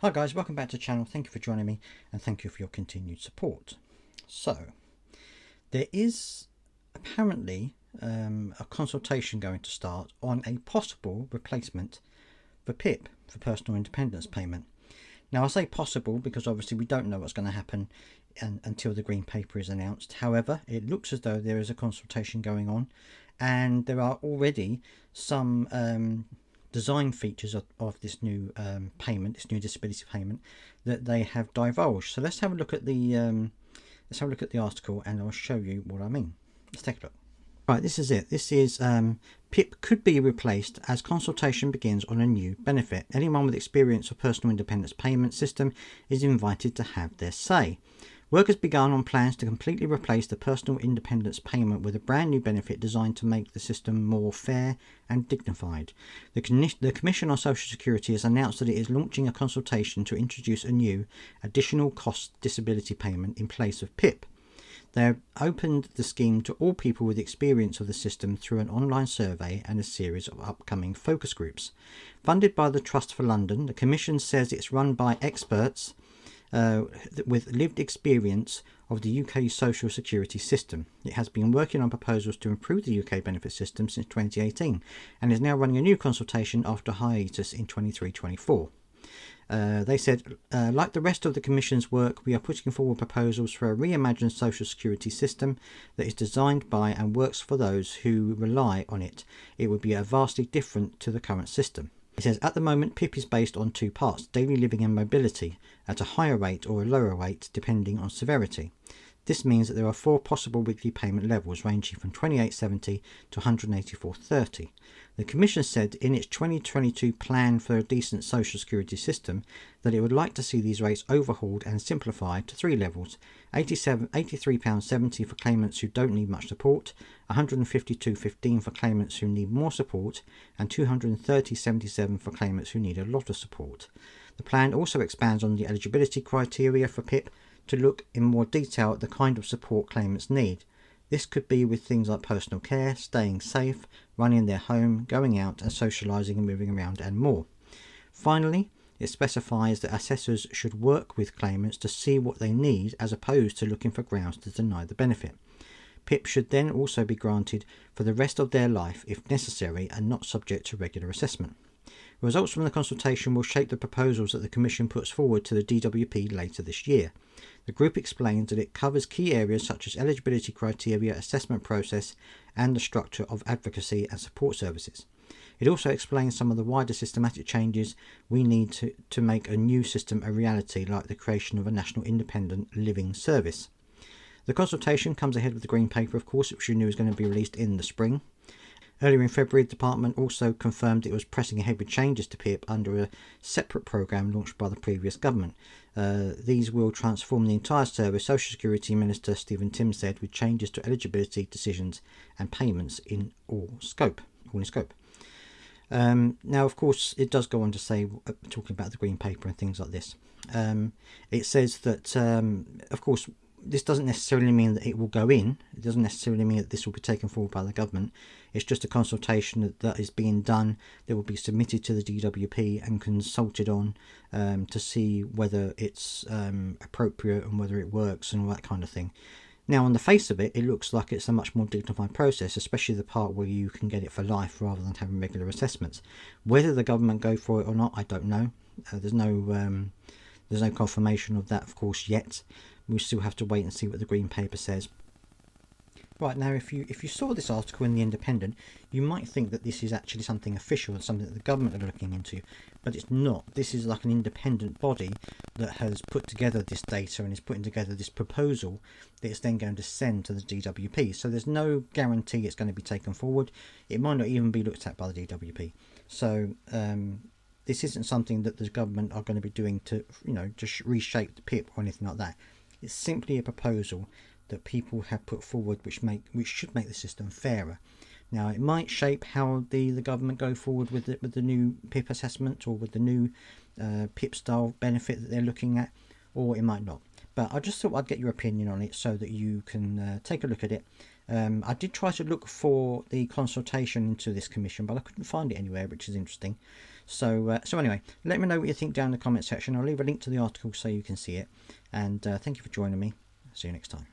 Hi guys, welcome back to the channel. Thank you for joining me and thank you for your continued support. So, there is apparently a consultation going to start on a possible replacement for PIP, for personal independence payment. Now I say possible because obviously we don't know what's going to happen until the green paper is announced. However, it looks as though there is a consultation going on and there are already some design features of this new payment, this new disability payment, that they have divulged. So let's have a look at the article, and I'll show you what I mean. Let's take a look. Right, this is it. This is PIP could be replaced as consultation begins on a new benefit. Anyone with experience of personal independence payment system is invited to have their say. Work has begun on plans to completely replace the personal independence payment with a brand new benefit designed to make the system more fair and dignified. The Commission on Social Security has announced that it is launching a consultation to introduce a new additional cost disability payment in place of PIP. They have opened the scheme to all people with experience of the system through an online survey and a series of upcoming focus groups. Funded by the Trust for London, the Commission says it's run by experts with lived experience of the UK social security system. It has been working on proposals to improve the UK benefit system since 2018 and is now running a new consultation after hiatus in 23-24. They said, like the rest of the Commission's work, we are putting forward proposals for a reimagined social security system that is designed by and works for those who rely on it. It would be vastly different to the current system. It says, at the moment, PIP is based on two parts, daily living and mobility, at a higher rate or a lower rate depending on severity. This means that there are four possible weekly payment levels ranging from £28.70 to £184.30. The Commission said in its 2022 plan for a decent social security system that it would like to see these rates overhauled and simplified to three levels: £83.70 for claimants who don't need much support, £152.15 for claimants who need more support, and £230.77 for claimants who need a lot of support. The plan also expands on the eligibility criteria for PIP to look in more detail at the kind of support claimants need. This could be with things like personal care, staying safe, running their home, going out and socialising and moving around, and more. Finally, it specifies that assessors should work with claimants to see what they need as opposed to looking for grounds to deny the benefit. PIP should then also be granted for the rest of their life if necessary and not subject to regular assessment. Results from the consultation will shape the proposals that the Commission puts forward to the DWP later this year. The group explains that it covers key areas such as eligibility criteria, assessment process, and the structure of advocacy and support services. It also explains some of the wider systematic changes we need to make a new system a reality, like the creation of a national independent living service. The consultation comes ahead of the Green Paper, of course, which we knew was going to be released in the spring. Earlier in February, the Department also confirmed it was pressing ahead with changes to PIP under a separate programme launched by the previous government. These will transform the entire service, Social Security Minister Stephen Tim said, with changes to eligibility, decisions and payments in all in scope. Now, of course, it does go on to say, talking about the Green Paper and things like this, it says that, of course, this doesn't necessarily mean that it will go in. It doesn't necessarily mean that this will be taken forward by the government. It's just a consultation that is being done, that will be submitted to the DWP and consulted on to see whether it's appropriate and whether it works and all that kind of thing. Now, on the face of it, it looks like it's a much more dignified process, especially the part where you can get it for life rather than having regular assessments. Whether the government go for it or not, I don't know. There's no confirmation of that, of course, yet. We still have to wait and see what the Green Paper says. Right, now if you saw this article in The Independent, you might think that this is actually something official and something that the government are looking into, but it's not. This is like an independent body that has put together this data and is putting together this proposal that it's then going to send to the DWP. So there's no guarantee it's going to be taken forward. It might not even be looked at by the DWP. So this isn't something that the government are going to be doing to, just reshape the PIP or anything like that. It's simply a proposal that people have put forward which should make the system fairer. Now, it might shape how the government go forward with the new PIP assessment or with the new PIP style benefit that they're looking at, or it might not. But I just thought I'd get your opinion on it so that you can take a look at it I did try to look for the consultation into this commission, but I couldn't find it anywhere, which is interesting. So anyway, let me know what you think down in the comment section. I'll leave a link to the article so you can see it. And thank you for joining me. See you next time.